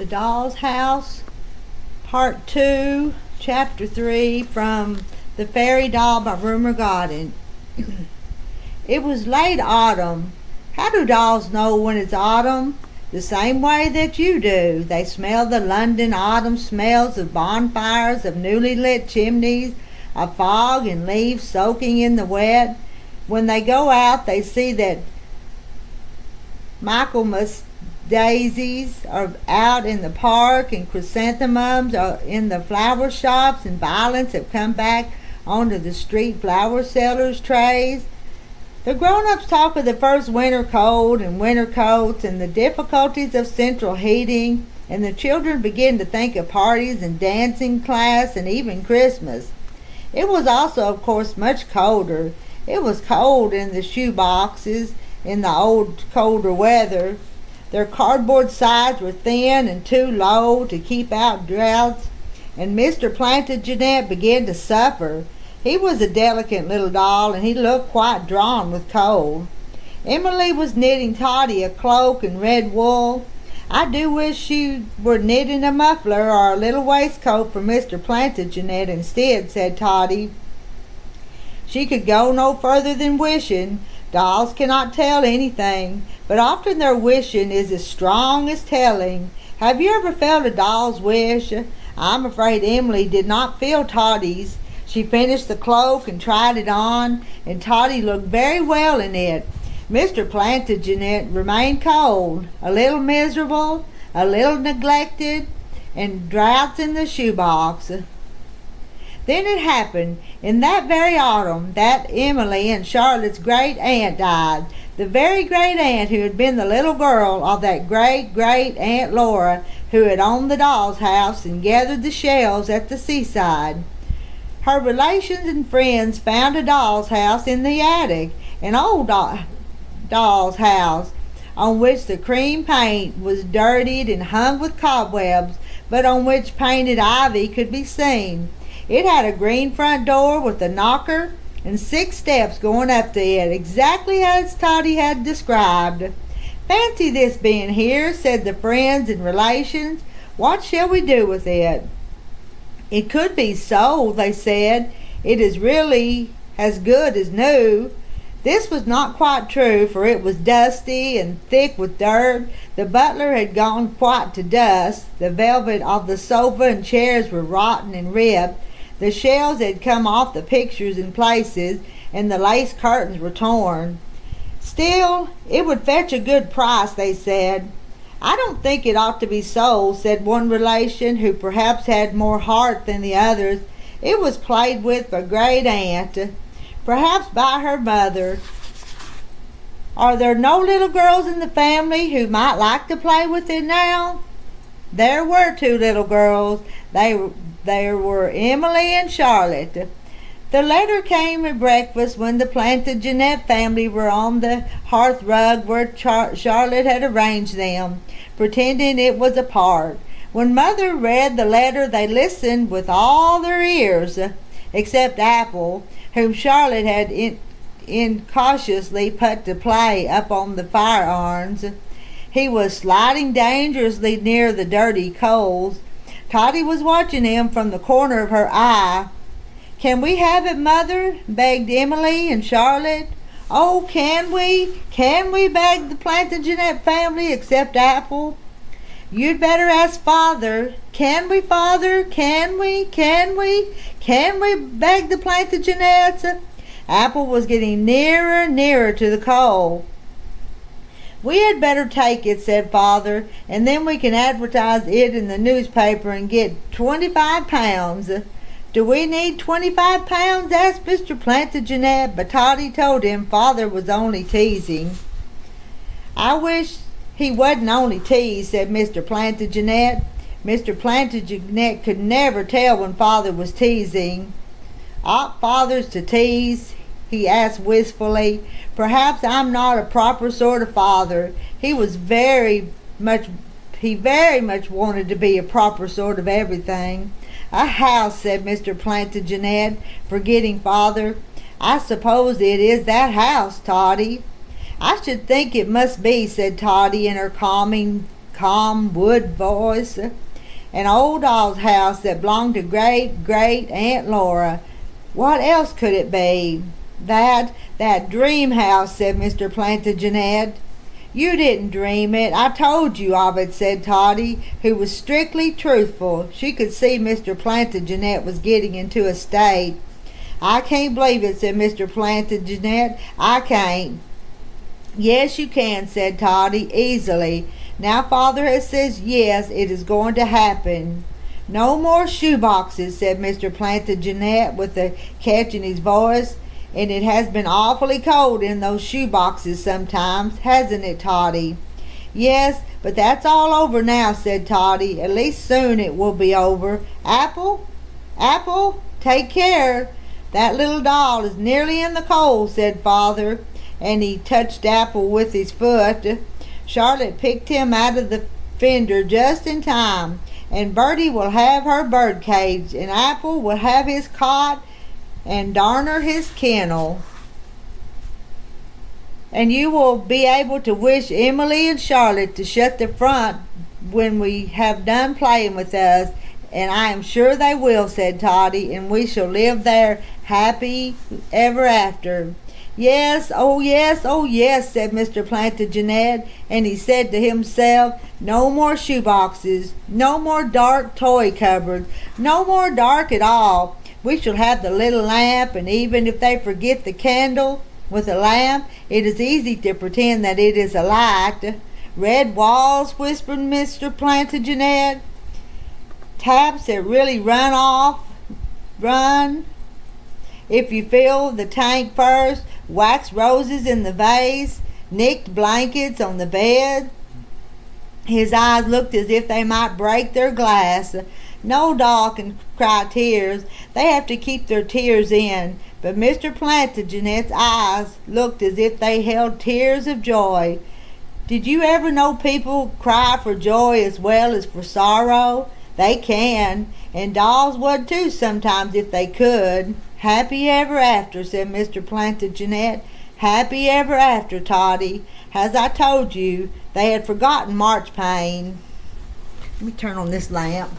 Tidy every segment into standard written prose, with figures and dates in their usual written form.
The Doll's House, Part 2, Chapter 3, from The Fairy Doll by Rumer, Godden. It was late autumn. How do dolls know when it's autumn? The same way that you do. They smell the London autumn smells of bonfires, of newly lit chimneys, of fog and leaves soaking in the wet. When they go out, they see that Michaelmas daisies are out in the park, and chrysanthemums are in the flower shops, and violets have come back onto the street flower sellers' trays. The grown-ups talk of the first winter cold and winter coats and the difficulties of central heating, and the children begin to think of parties and dancing class and even Christmas. It was also, of course, much colder. It was cold in the shoe boxes in the old colder weather. Their cardboard sides were thin and too low to keep out draughts, and Mr. Plantagenet began to suffer. He was a delicate little doll, and he looked quite drawn with cold. Emily was knitting Toddy a cloak in red wool. I do wish she were knitting a muffler or a little waistcoat for Mr. Plantagenet instead, said Toddy. She could go no further than wishing. Dolls cannot tell anything, but often their wishing is as strong as telling. Have you ever felt a doll's wish? I'm afraid Emily did not feel Toddy's. She finished the cloak and tried it on, and Toddy looked very well in it. Mr. Plantagenet remained cold, a little miserable, a little neglected, and draughts in the shoebox. Then it happened, in that very autumn, that Emily and Charlotte's great-aunt died, the very great-aunt who had been the little girl of that great-great-aunt Laura who had owned the doll's house and gathered the shells at the seaside. Her relations and friends found a doll's house in the attic, an old doll's house, on which the cream paint was dirtied and hung with cobwebs, but on which painted ivy could be seen. It had a green front door with a knocker and 6 steps going up to it, exactly as Toddy had described. Fancy this being here, said the friends and relations. What shall we do with it? It could be sold, they said. It is really as good as new. This was not quite true, for it was dusty and thick with dirt. The butler had gone quite to dust. The velvet of the sofa and chairs were rotten and ripped. The shells had come off the pictures in places, and the lace curtains were torn. Still, it would fetch a good price, they said. I don't think it ought to be sold, said one relation, who perhaps had more heart than the others. It was played with by great-aunt, perhaps by her mother. Are there no little girls in the family who might like to play with it now? There were 2 little girls. There were Emily and Charlotte. The letter came at breakfast when the Plantagenet family were on the hearth rug where Charlotte had arranged them, pretending it was a part. When Mother read the letter, they listened with all their ears, except Apple, whom Charlotte had incautiously put to play up on the fire irons. He was sliding dangerously near the dirty coals. Toddy was watching him from the corner of her eye. Can we have it, Mother? Begged Emily and Charlotte. Oh, can we? Can we? Begged the Plantagenet family, except Apple. You'd better ask Father. Can we, Father? Can we? Can we? Can we? Begged the Plantagenets. Apple was getting nearer and nearer to the coal. We had better take it, said Father, and then we can advertise it in the newspaper and get 25 pounds. Do we need 25 pounds? Asked Mr. Plantagenet, but Toddy told him Father was only teasing. I wish he wasn't only teased, said Mr. Plantagenet. Mr. Plantagenet could never tell when Father was teasing. Ought fathers to tease? He asked wistfully. Perhaps I'm not a proper sort of father. He very much wanted to be a proper sort of everything. A house, said Mr. Plantagenet, forgetting Father. I suppose it is that house, Toddy. I should think it must be, said Toddy in her calming calm wood voice. An old doll's house that belonged to great Aunt Laura. What else could it be? That dream house, said Mr. Plantagenet. You didn't dream it. I told you of it, said Toddy, who was strictly truthful. She could see Mr. Plantagenet was getting into a state. I can't believe it, said Mr. Plantagenet. I can't. Yes, you can, said Toddy, easily. Now Father has said yes, it is going to happen. No more shoeboxes, said Mr. Plantagenet with a catch in his voice. And it has been awfully cold in those shoeboxes sometimes, hasn't it, Toddy? Yes, but that's all over now, said Toddy. At least soon it will be over. Apple? Apple? Take care. That little doll is nearly in the cold, said Father, and he touched Apple with his foot. Charlotte picked him out of the fender just in time, and Bertie will have her bird cage, and Apple will have his cot, and Darner his kennel. And you will be able to wish Emily and Charlotte to shut the front when we have done playing with us, and I am sure they will, said Toddy, and we shall live there happy ever after. Yes, oh yes, said Mr. Plantagenet, and he said to himself, no more shoeboxes, no more dark toy cupboards, no more dark at all. We shall have the little lamp, and even if they forget the candle with a lamp, it is easy to pretend that it is a light. Red walls, whispered Mr. Plantagenet. Taps that really run. If you fill the tank first, wax roses in the vase, nicked blankets on the bed. His eyes looked as if they might break their glass. No doll can cry tears. They have to keep their tears in. But Mr. Plantagenet's eyes looked as if they held tears of joy. Did you ever know people cry for joy as well as for sorrow? They can, and dolls would too sometimes if they could. Happy ever after, said Mr. Plantagenet. Happy ever after, Toddy. As I told you, they had forgotten Marchpane. Let me turn on this lamp.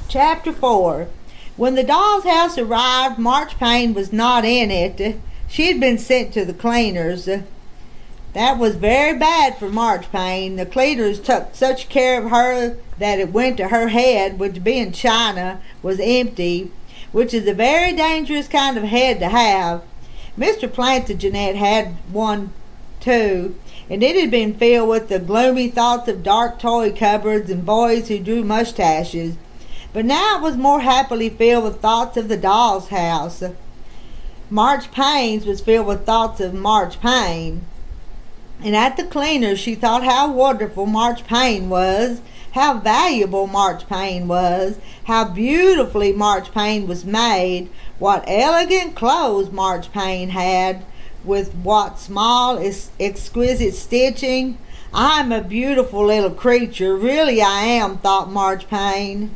Chapter 4. When the doll's house arrived, Marchpane was not in it. She had been sent to the cleaners. That was very bad for Marchpane. The cleaners took such care of her that it went to her head, which being china was empty, which is a very dangerous kind of head to have. Mr. Plantagenet had one too, and it had been filled with the gloomy thoughts of dark toy cupboards and boys who drew mustaches. But now it was more happily filled with thoughts of the doll's house. Marchpane's was filled with thoughts of Marchpane. And at the cleaners she thought how wonderful Marchpane was, how valuable Marchpane was, how beautifully Marchpane was made, what elegant clothes Marchpane had, with what small, exquisite stitching. I'm a beautiful little creature, really I am, thought Marchpane.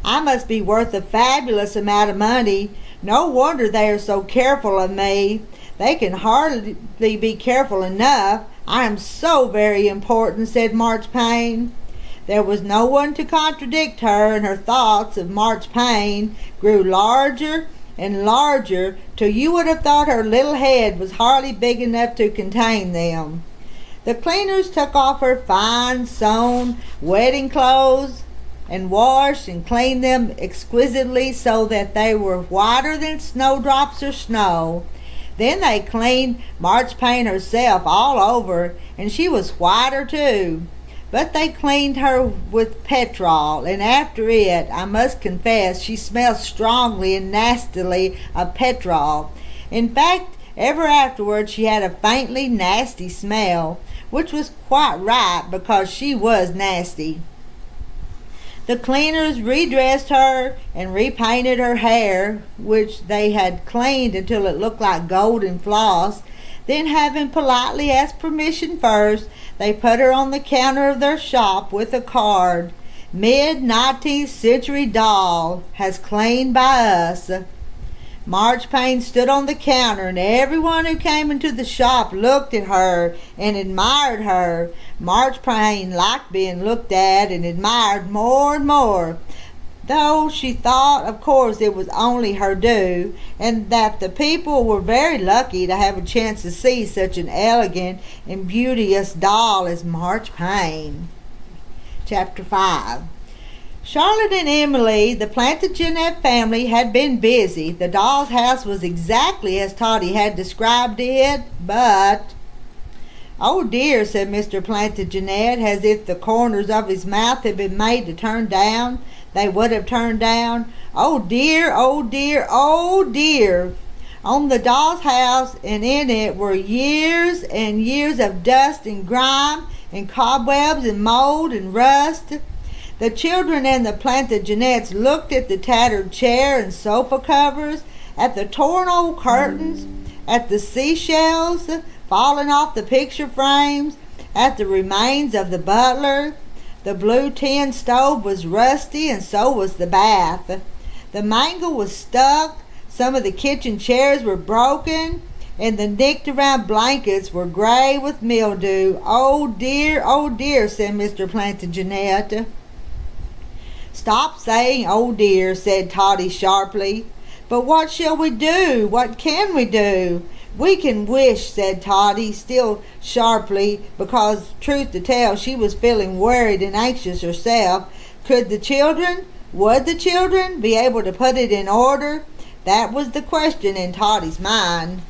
I must be worth a fabulous amount of money. No wonder they are so careful of me. They can hardly be careful enough. I am so very important, said Marchpane. There was no one to contradict her, and her thoughts of Marchpane grew larger and larger till you would have thought her little head was hardly big enough to contain them. The cleaners took off her fine sewn wedding clothes and washed and cleaned them exquisitely so that they were whiter than snowdrops or snow. Then they cleaned Marchpane herself all over, and she was whiter too. But they cleaned her with petrol, and after it, I must confess, she smelled strongly and nastily of petrol. In fact, ever afterward she had a faintly nasty smell, which was quite right because she was nasty. The cleaners redressed her and repainted her hair, which they had cleaned until it looked like golden floss. Then, having politely asked permission first, they put her on the counter of their shop with a card, "Mid-19th century doll, has cleaned by us." Marchpane stood on the counter, and everyone who came into the shop looked at her and admired her. Marchpane liked being looked at and admired more and more, though she thought, of course, it was only her due, and that the people were very lucky to have a chance to see such an elegant and beauteous doll as Marchpane. Chapter 5. Charlotte and Emily, the Plantagenet family, had been busy. The doll's house was exactly as Toddy had described it, but... "Oh dear," said Mr. Plantagenet, as if the corners of his mouth had been made to turn down. They would have turned down. "Oh dear, oh dear, oh dear." On the doll's house and in it were years and years of dust and grime and cobwebs and mold and rust. The children and the Plantagenets looked at the tattered chair and sofa covers, at the torn old curtains, at the seashells falling off the picture frames, at the remains of the butler. The blue tin stove was rusty, and so was the bath. The mangle was stuck, some of the kitchen chairs were broken, and the nicked-around blankets were gray with mildew. "Oh dear," said Mr. Plantagenet. "Stop saying 'oh dear,'" said Toddy sharply. "But what shall we do? What can we do?" "We can wish," said Toddy, still sharply, because, truth to tell, she was feeling worried and anxious herself. Would the children be able to put it in order? That was the question in Toddy's mind.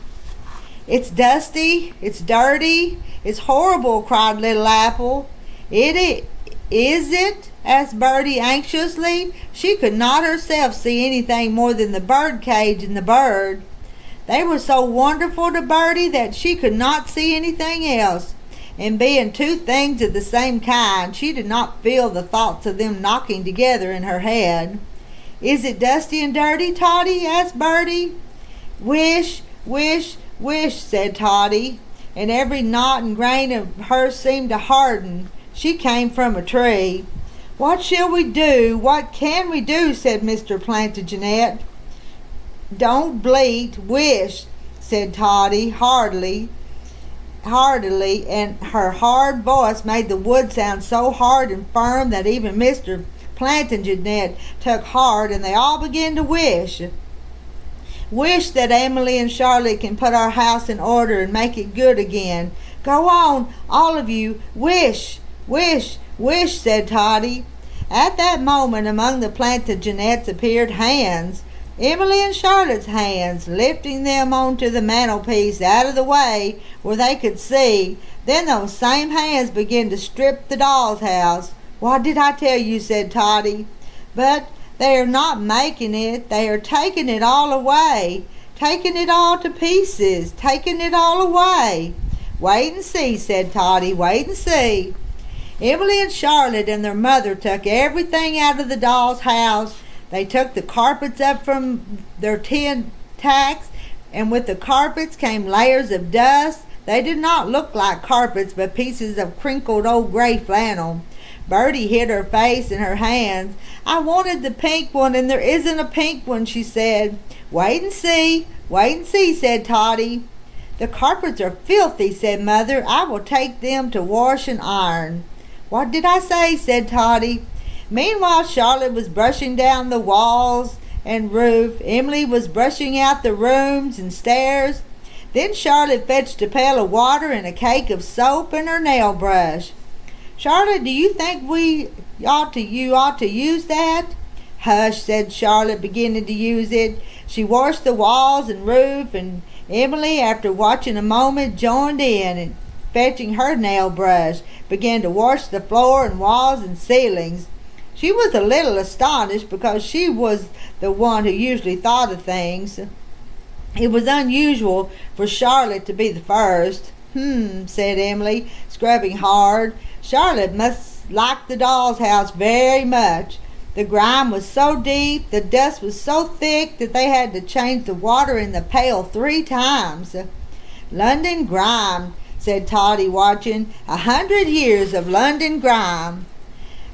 "It's dusty, it's dirty, it's horrible," cried Little Apple. Is it?" asked Bertie anxiously. She could not herself see anything more than the bird cage and the bird. They were so wonderful to Bertie that she could not see anything else, and being two things of the same kind, she did not feel the thoughts of them knocking together in her head. "Is it dusty and dirty, Toddy?" asked Bertie. "Wish, wish, wish," said Toddy, and every knot and grain of her seemed to harden. She came from a tree. "What shall we do? What can we do?" said Mr. Plantagenet. "Don't bleat, wish," said Toddy heartily, and her hard voice made the wood sound so hard and firm that even Mr. Plantagenet took heart, and they all began to wish. "Wish that Emily and Charlotte can put our house in order and make it good again. Go on, all of you, wish, wish, wish," said Toddy. At that moment among the Plantagenets appeared hands, Emily and Charlotte's hands, lifting them onto the mantelpiece out of the way where they could see. Then those same hands began to strip the doll's house. "What did I tell you?" said Toddy. "But they are not making it. They are taking it all away, taking it all to pieces, taking it all away." "Wait and see," said Toddy. "Wait and see." Emily and Charlotte and their mother took everything out of the doll's house. They took the carpets up from their tin tacks, and with the carpets came layers of dust. They did not look like carpets, but pieces of crinkled old gray flannel. Bertie hid her face in her hands. "I wanted the pink one, and there isn't a pink one," she said. Wait and see, said Toddy. "The carpets are filthy," said Mother. "I will take them to wash and iron." "What did I say?" said Toddy. Meanwhile, Charlotte was brushing down the walls and roof. Emily was brushing out the rooms and stairs. Then Charlotte fetched a pail of water and a cake of soap and her nail brush. "Charlotte, do you think you ought to use that?" "Hush," said Charlotte, beginning to use it. She washed the walls and roof, and Emily, after watching a moment, joined in, and fetching her nail brush, began to wash the floor and walls and ceilings. She was a little astonished because she was the one who usually thought of things. It was unusual for Charlotte to be the first. Said Emily, scrubbing hard. Charlotte must like the doll's house very much. The grime was so deep, the dust was so thick that they had to change the water in the pail 3 times. "London grime," said Toddy, watching. 100 years of London grime.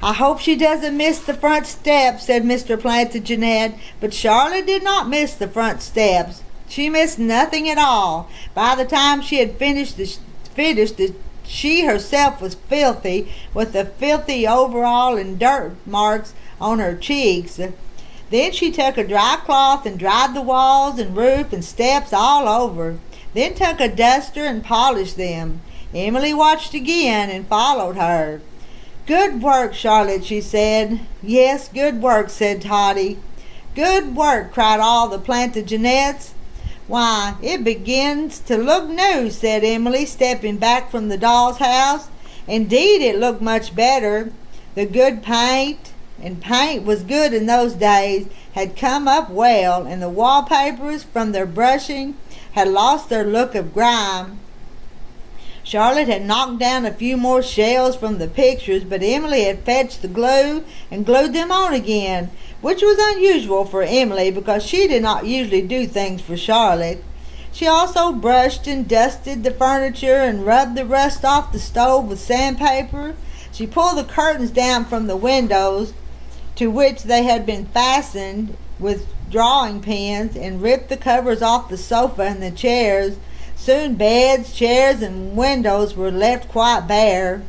I hope she doesn't miss the front steps, said Mr. Plantagenet, but Charlotte did not miss the front steps. She missed nothing at all. By the time she had finished, she herself was filthy, with the filthy overall and dirt marks on her cheeks. Then she took a dry cloth and dried the walls and roof and steps all over. Then took a duster and polished them. Emily watched again and followed her. Good work, Charlotte, she said. Yes, good work, said Toddy. Good work, cried all the Plantagenets. Why, it begins to look new, said Emily, stepping back from the doll's house. Indeed, it looked much better. The good paint, and paint was good in those days, had come up well, and the wallpapers, from their brushing, had lost their look of grime. Charlotte had knocked down a few more shells from the pictures, but Emily had fetched the glue and glued them on again, which was unusual for Emily because she did not usually do things for Charlotte. She also brushed and dusted the furniture and rubbed the rust off the stove with sandpaper. She pulled the curtains down from the windows, to which they had been fastened with drawing pins, and ripped the covers off the sofa and the chairs. Soon beds, chairs, and windows were left quite bare.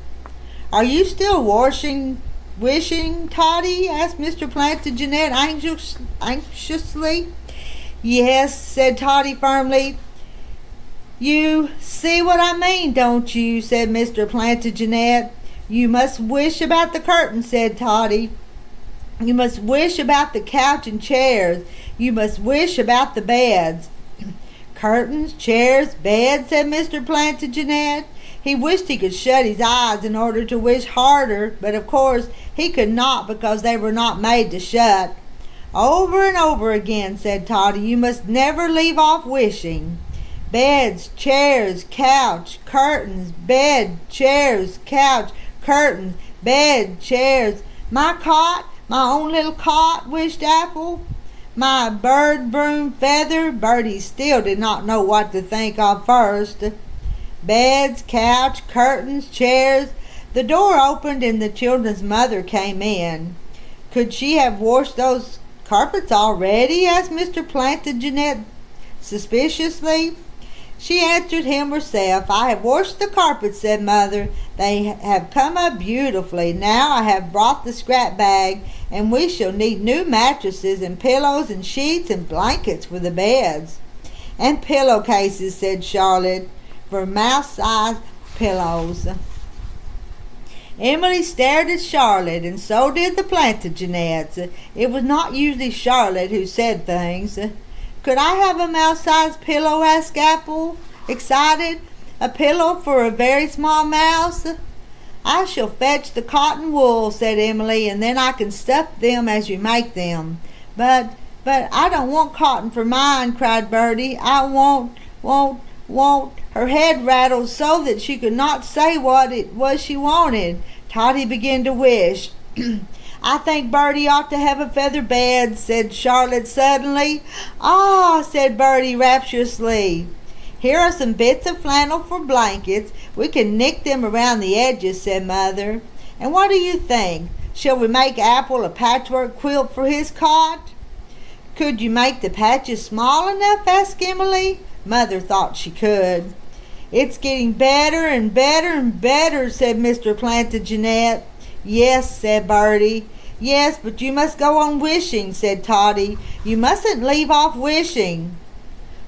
Are you still wishing, Toddy? Asked Mr. Plantagenet anxiously. Yes, said Toddy firmly. You see what I mean, don't you? Said Mr. Plantagenet. You must wish about the curtains, said Toddy. You must wish about the couch and chairs. You must wish about the beds. Curtains, chairs, beds, said Mr. Plantagenet. He wished he could shut his eyes in order to wish harder, but of course he could not because they were not made to shut. Over and over again, said Toddy, you must never leave off wishing. Beds, chairs, couch, curtains, bed, chairs, couch, curtains, bed, chairs. My cot, my own little cot, wished Apple. My bird broom feather. Bertie still did not know what to think of first. Beds, couch, curtains, chairs. The door opened and the children's mother came in. Could she have washed those carpets already? Asked Mr. Plantagenet suspiciously. She answered him herself. I have washed the carpets, said Mother. They have come up beautifully. Now I have brought the scrap bag, and we shall need new mattresses and pillows and sheets and blankets for the beds. And pillowcases, said Charlotte, for mouse-sized pillows. Emily stared at Charlotte, and so did the Plantagenets. It was not usually Charlotte who said things. Could I have a mouse-sized pillow? Asked Apple, excited. A pillow for a very small mouse? I shall fetch the cotton wool, said Emily, and then I can stuff them as you make them. But I don't want cotton for mine, cried Bertie. I won't. Her head rattled so that she could not say what it was she wanted. Toddy began to wish. I think Bertie ought to have a feather bed, said Charlotte suddenly. Ah, said Bertie rapturously. Here are some bits of flannel for blankets. We can nick them around the edges, said Mother. And what do you think? Shall we make Apple a patchwork quilt for his cot? Could you make the patches small enough? Asked Emily. Mother thought she could. It's getting better and better and better, said Mr. Plantagenet. Yes, said Bertie. Yes, but you must go on wishing, said Toddy. You mustn't leave off wishing.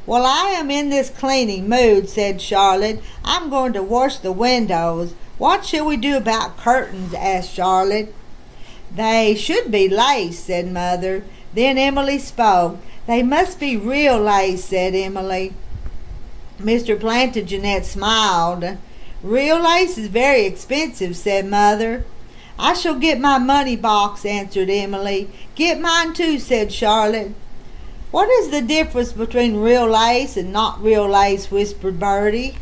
Well, I am in this cleaning mood, said Charlotte. I'm going to wash the windows. What shall we do about curtains? Asked Charlotte. They should be lace, said Mother. Then Emily spoke. They must be real lace, said Emily. Mr. Plantagenet smiled. Real lace is very expensive, said Mother. I shall get my money box, answered Emily. Get mine too, said Charlotte. What is the difference between real lace and not real lace? Whispered Bertie.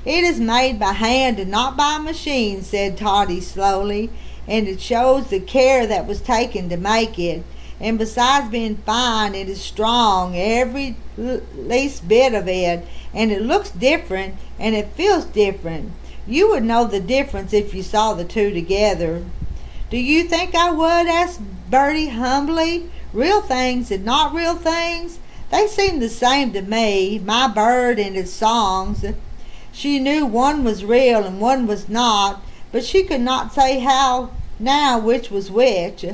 It is made by hand and not by machine, said Toddy slowly, and it shows the care that was taken to make it. And besides being fine, it is strong, every least bit of it, and it looks different and it feels different. You would know the difference if you saw the two together. Do you think I would? Asked Bertie humbly. Real things and not real things? They seem the same to me, my bird and its songs. She knew one was real and one was not, but she could not say how now which was which.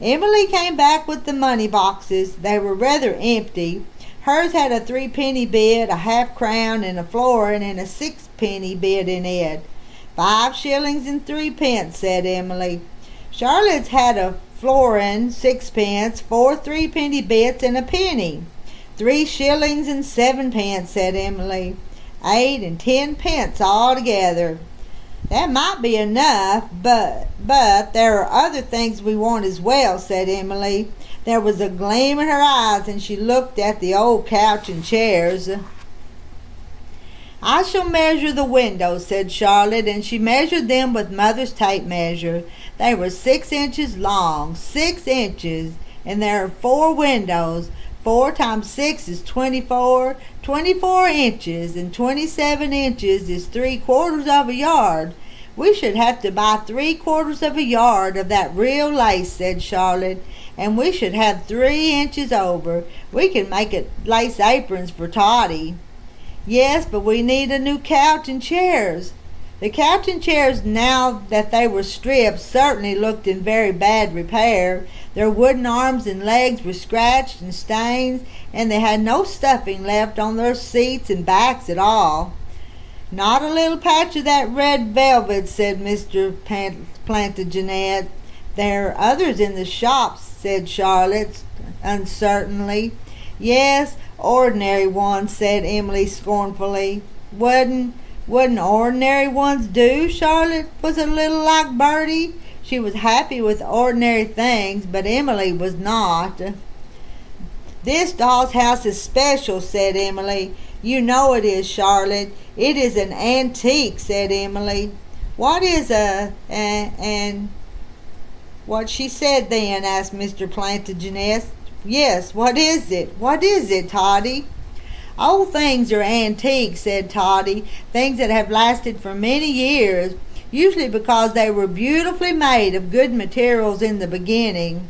Emily came back with the money boxes. They were rather empty. Hers had a 3-penny bit, a half-crown, and a florin, and a 6-penny bit in it. 5 shillings and 3 pence, said Emily. Charlotte's had a florin, 6 pence, 4 3-penny bits, and a penny. 3 shillings and 7 pence, said Emily. 8 and 10 pence altogether. That might be enough, but there are other things we want as well, said Emily. There was a gleam in her eyes, and she looked at the old couch and chairs. I shall measure the windows, said Charlotte, and she measured them with Mother's tape measure. They were 6 inches long, 6 inches, and there are 4 windows. 4 times 6 is 24, 24 inches, and 27 inches is 3/4 of a yard. We should have to buy 3/4 of a yard of that real lace, said Charlotte, and we should have 3 inches over. We can make it lace aprons for Toddy. Yes, but we need a new couch and chairs. The couch and chairs, now that they were stripped, certainly looked in very bad repair. Their wooden arms and legs were scratched and stained, and they had no stuffing left on their seats and backs at all. Not a little patch of that red velvet, said Mr. Plantagenet. There are others in the shops, said Charlotte uncertainly. Yes, ordinary ones, said Emily scornfully. Wouldn't ordinary ones do? Charlotte was a little like Bertie. She was happy with ordinary things, but Emily was not. This doll's house is special, said Emily. You know it is, Charlotte. It is an antique, said Emily. What is an what she said then? Asked Mr. Plantagenet. Yes, what is it? What is it, Toddy? Old things are antiques, said Toddy. Things that have lasted for many years, usually because they were beautifully made of good materials in the beginning.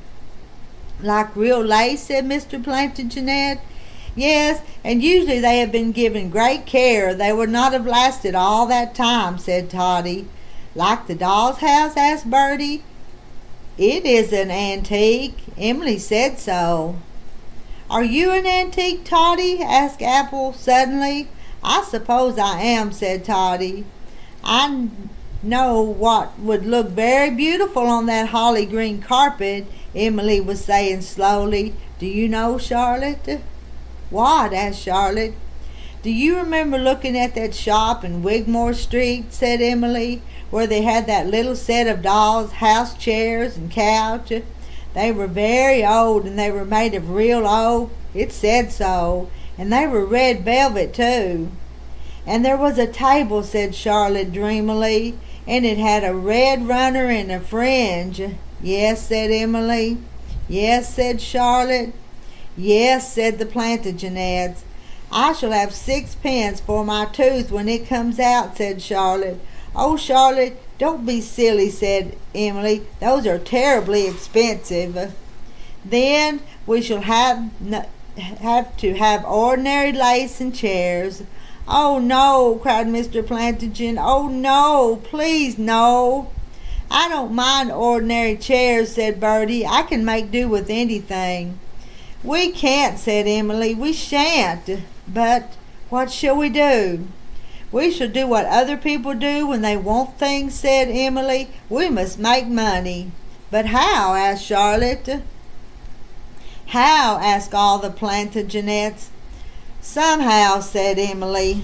Like real lace, said Mr. Plantagenet. Yes, and usually they have been given great care. They would not have lasted all that time, said Toddy. Like the doll's house? Asked Bertie. It is an antique. Emily said so. Are you an antique, Toddy? Asked Apple suddenly. I suppose I am, said Toddy. I know what would look very beautiful on that holly green carpet, Emily was saying slowly. Do you know, Charlotte? What? Asked Charlotte. Do you remember looking at that shop in Wigmore Street, said Emily, where they had that little set of dolls, house chairs and couch? They were very old, and they were made of real oak. It said so. And they were red velvet, too. And there was a table, said Charlotte dreamily, and it had a red runner and a fringe. Yes, said Emily. Yes, said Charlotte. Yes, said the Plantagenets. I shall have 6 pence for my tooth when it comes out, said Charlotte. Oh, Charlotte, don't be silly, said Emily. Those are terribly expensive. Then we shall have to have ordinary lace and chairs. Oh, no, cried Mr. Plantagen. Oh, no, please, no. I don't mind ordinary chairs, said Bertie. I can make do with anything. We can't, said Emily. We shan't. But what shall we do? We shall do what other people do when they want things, said Emily. We must make money. But how? Asked Charlotte. How? Asked all the Plantagenets. Somehow, said Emily.